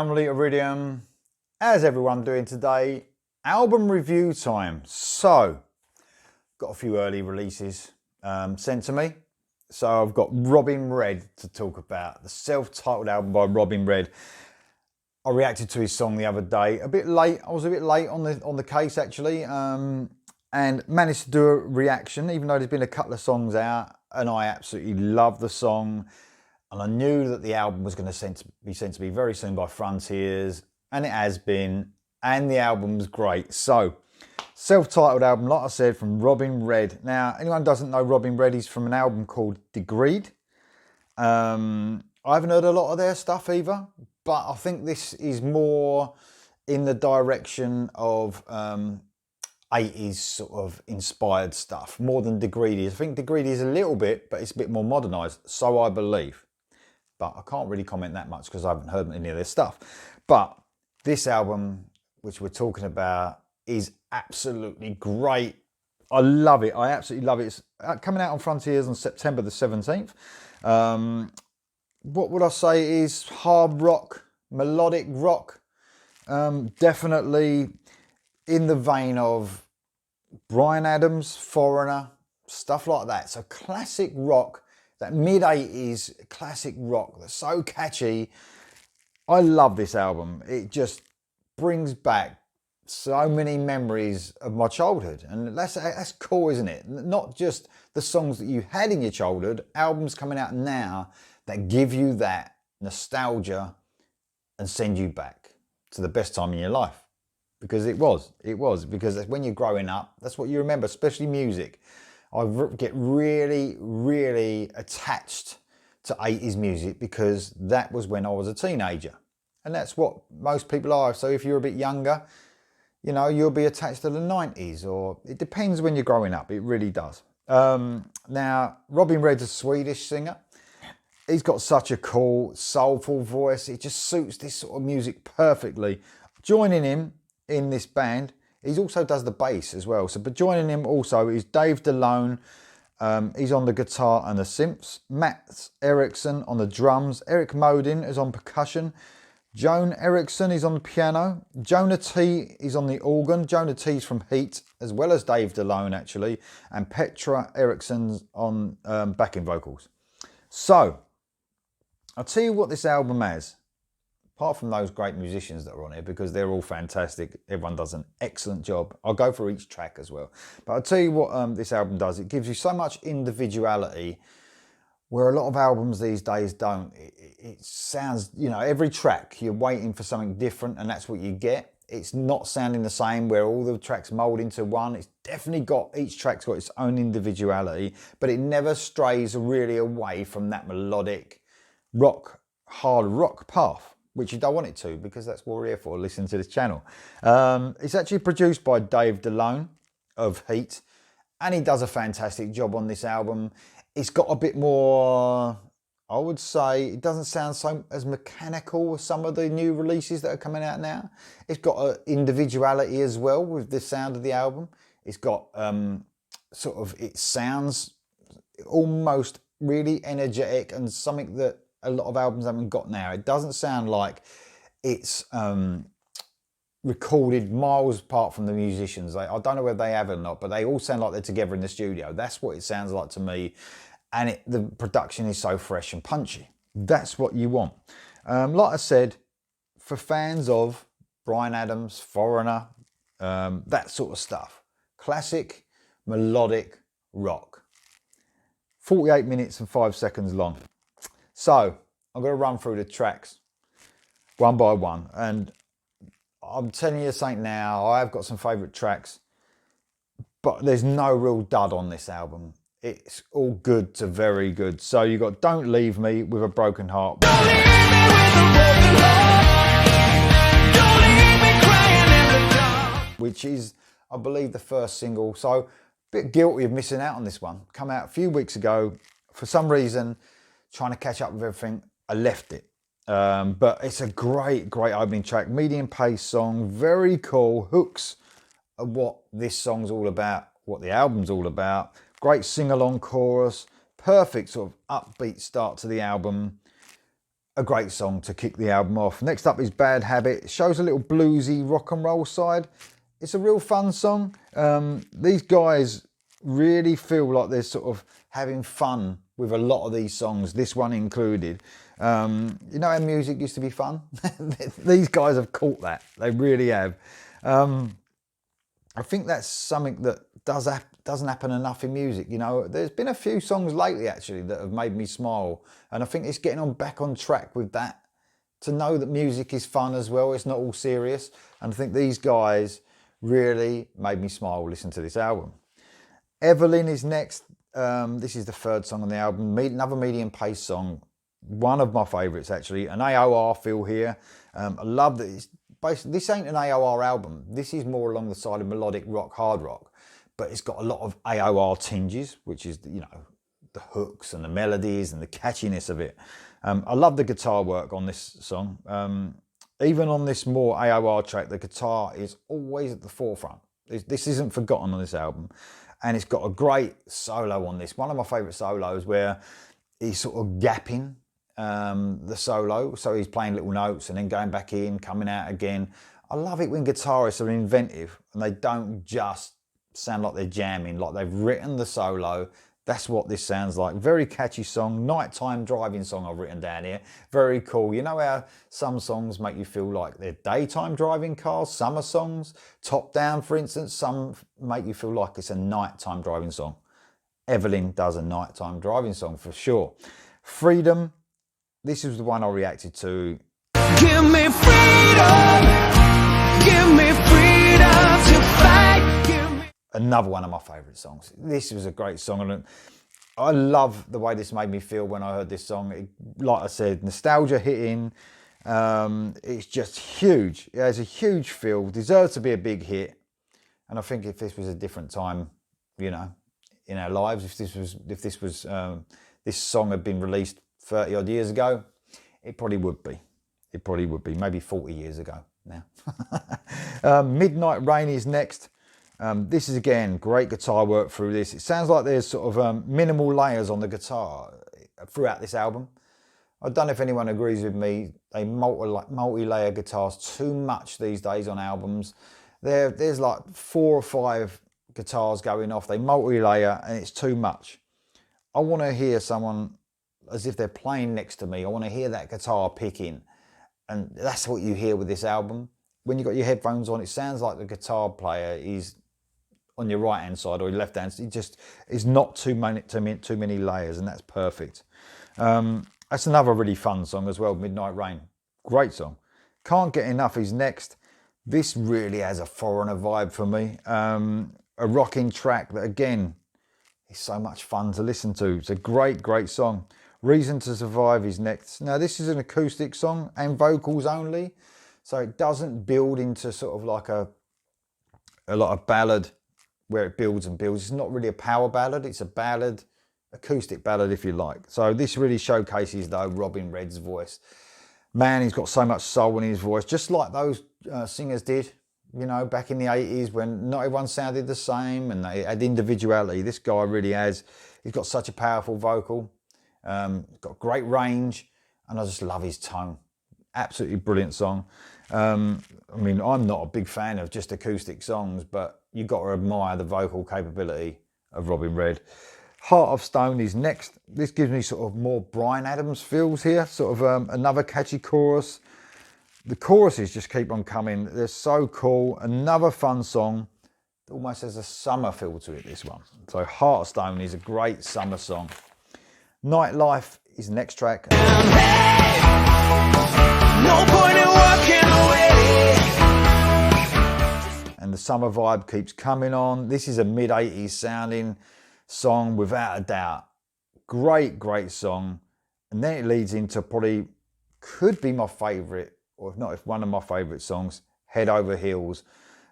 family, Iridium. How's everyone doing today? Album review time. So, got a few early releases sent to me. So I've got Robin Red to talk about. The self-titled album by Robin Red. I reacted to his song the other day. A bit late. I was a bit late on the case actually. And managed to do a reaction, even though there's been a couple of songs out. And I absolutely love the song. And I knew that the album was going to be sent to me very soon by Frontiers. And it has been. And the album's great. So, self-titled album, like I said, from Robin Red. Now, anyone who doesn't know Robin Red, he's from an album called Degreed. I haven't heard a lot of their stuff either. But I think this is more in the direction of 80s sort of inspired stuff. More than Degreed is. I think Degreed is a little bit, but it's a bit more modernised. So I believe. But I can't really comment that much because I haven't heard any of their stuff. But this album, which we're talking about, is absolutely great. I love it. I absolutely love it. It's coming out on Frontiers on September the 17th. What would I say is hard rock, melodic rock. Definitely in the vein of Bryan Adams, Foreigner, stuff like that. So classic rock, that mid-80s classic rock that's so catchy. I love this album. It just brings back so many memories of my childhood. And that's cool, isn't it? Not just the songs that you had in your childhood, albums coming out now that give you that nostalgia and send you back to the best time in your life. Because it was, because when you're growing up, that's what you remember, especially music. I get really, really attached to 80s music because that was when I was a teenager. And that's what most people are. So if you're a bit younger, you know, you'll be attached to the 90s, or it depends when you're growing up. It really does. Now, Robin Red's a Swedish singer. He's got such a cool, soulful voice. It just suits this sort of music perfectly. Joining him in this band, he also does the bass as well. So, but joining him also is Dave DeLone. He's on the guitar and the synths. Matt Eriksson on the drums. Eric Modin is on percussion. Joan Eriksson is on the piano. Jonah T is on the organ. Jonah T's from Heat, as well as Dave DeLone actually. And Petra Eriksson's on backing vocals. So, I'll tell you what this album has. Apart from those great musicians that are on here, because they're all fantastic. Everyone does an excellent job. I'll go for each track as well. But I'll tell you what this album does. It gives you so much individuality where a lot of albums these days don't. It sounds, you know, every track you're waiting for something different and that's what you get. It's not sounding the same where all the tracks mold into one. It's definitely got, each track's got its own individuality, but it never strays really away from that melodic rock, hard rock path, which you don't want it to, because that's what we're here for, listening to this channel. It's actually produced by Dave DeLone of Heat, and he does a fantastic job on this album. It's got a bit more, I would say, it doesn't sound so as mechanical as some of the new releases that are coming out now. It's got an individuality as well with the sound of the album. It's got sort of, it sounds almost really energetic and something that a lot of albums haven't got now. It doesn't sound like it's recorded miles apart from the musicians. I don't know whether they have or not, but they all sound like they're together in the studio. That's what it sounds like to me. And the production is so fresh and punchy. That's what you want. Like I said, for fans of Bryan Adams, Foreigner, that sort of stuff. Classic, melodic rock. 48 minutes and 5 seconds long. So, I'm going to run through the tracks one by one. And I'm telling you something now, I've got some favourite tracks, but there's no real dud on this album. It's all good to very good. So you got Don't Leave Me with a Broken Heart. Don't leave me with a broken heart. Don't leave me crying in the dark. Which is, I believe, the first single. So a bit guilty of missing out on this one. Come out a few weeks ago. For some reason, trying to catch up with everything, I left it. But it's a great, great opening track. Medium pace song, very cool. Hooks of what this song's all about, what the album's all about. Great sing-along chorus, perfect sort of upbeat start to the album. a great song to kick the album off. Next up is Bad Habit. It shows a little bluesy rock and roll side. It's a real fun song. These guys really feel like they're sort of having fun with a lot of these songs, this one included. You know how music used to be fun? These guys have caught that. They really have. I think that's something that doesn't happen enough in music. You know, there's been a few songs lately actually that have made me smile, and I think it's getting back on track with that. To know that music is fun as well, it's not all serious. And I think these guys really made me smile listening to this album. Evelyn is next. This is the third song on the album. Another medium pace song. One of my favourites actually. An AOR feel here. I love that it's basically, this ain't an AOR album. This is more along the side of melodic rock, hard rock. But it's got a lot of AOR tinges, which is, you know, the hooks and the melodies and the catchiness of it. I love the guitar work on this song. Even on this more AOR track, the guitar is always at the forefront. This isn't forgotten on this album. And it's got a great solo on this. One of my favourite solos where he's sort of gapping the solo. So he's playing little notes and then going back in, coming out again. I love it when guitarists are inventive and they don't just sound like they're jamming, like they've written the solo. That's what this sounds like. Very catchy song, nighttime driving song I've written down here. Very cool. You know how some songs make you feel like they're daytime driving cars, summer songs, Top Down for instance, some make you feel like it's a nighttime driving song. Evelyn does a nighttime driving song for sure. Freedom, this is the one I reacted to. Give me freedom, give me freedom to fight. Another one of my favourite songs. This was a great song, and I love the way this made me feel when I heard this song. Like I said, nostalgia hitting. It's just huge. It has a huge feel. Deserves to be a big hit. And I think if this was a different time, you know, in our lives, if this song had been released 30 odd years ago, it probably would be. It probably would be. Maybe 40 years ago now. Midnight Rain is next. This is again great guitar work through this. It sounds like there's sort of minimal layers on the guitar throughout this album. I don't know if anyone agrees with me. They multi-layer guitars too much these days on albums. There's like 4 or 5 guitars going off. They multi-layer and it's too much. I want to hear someone as if they're playing next to me. I want to hear that guitar picking, and that's what you hear with this album. When you've got your headphones on, it sounds like the guitar player is on your right hand side or your left hand. It just is not too many layers, and that's perfect. That's another really fun song as well, Midnight Rain. Great song. Can't Get Enough is next. This really has a foreigner vibe for me. A rocking track that again is so much fun to listen to. It's a great song. Reason to Survive is next. Now this is an acoustic song and vocals only, so it doesn't build into sort of like a lot of ballad where it builds and builds. It's not really a power ballad, it's a ballad, acoustic ballad if you like. So this really showcases though Robin Red's voice. Man, he's got so much soul in his voice, just like those singers did, you know, back in the 80s when not everyone sounded the same and they had individuality. This guy really has. He's got such a powerful vocal, got great range, and I just love his tone. Absolutely brilliant song. I mean, I'm not a big fan of just acoustic songs, but you've got to admire the vocal capability of Robin Red. Heart of Stone is next. This gives me sort of more Bryan Adams feels here, sort of another catchy chorus. The choruses just keep on coming. They're so cool. Another fun song. It almost has a summer feel to it, this one. So Heart of Stone is a great summer song. Nightlife is the next track. No point in walking away. And the summer vibe keeps coming on. This is a mid-80s sounding song without a doubt. Great song. And then it leads into probably could be my favourite, or if not, if one of my favourite songs, Head Over Heels.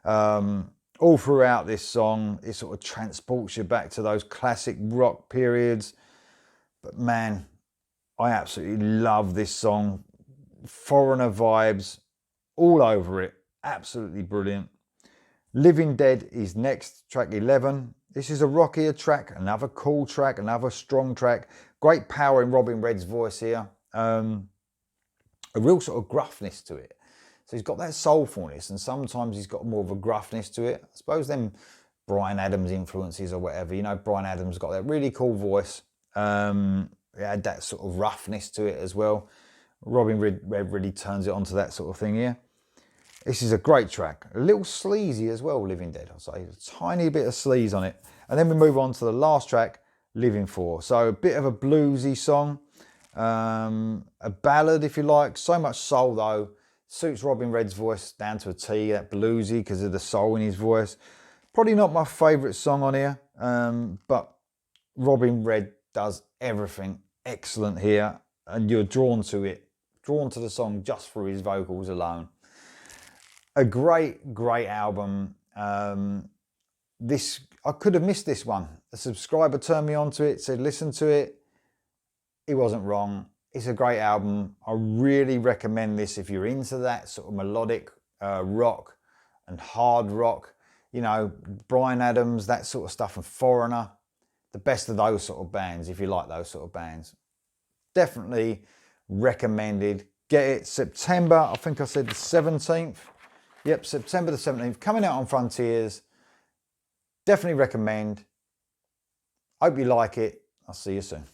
All throughout this song, it sort of transports you back to those classic rock periods. But man, I absolutely love this song. Foreigner vibes all over it. Absolutely brilliant. Living Dead is next, track 11. This is a rockier track, another cool track, another strong track. Great power in Robin Red's voice here. a real sort of gruffness to it. So he's got that soulfulness, and sometimes he's got more of a gruffness to it. I suppose them Bryan Adams influences or whatever. You know, Bryan Adams got that really cool voice. It had that sort of roughness to it as well. Robin Red really turns it onto that sort of thing here. This is a great track. A little sleazy as well, Living Dead, I'll say. A tiny bit of sleaze on it. And then we move on to the last track, Living For. So a bit of a bluesy song. A ballad, if you like. So much soul, though. Suits Robin Red's voice down to a T, that bluesy, because of the soul in his voice. Probably not my favourite song on here, but Robin Red does everything excellent here, and you're drawn to it, drawn to the song just through his vocals alone. A great album. This, I could have missed this one. A subscriber turned me on to it, said listen to it. He wasn't wrong. It's a great album. I really recommend this if you're into that sort of melodic rock and hard rock. You know, Bryan Adams, that sort of stuff, and Foreigner. The best of those sort of bands, if you like those sort of bands. Definitely recommended. Get it September, I think I said the 17th. Yep, September the 17th. Coming out on Frontiers. Definitely recommend. Hope you like it. I'll see you soon.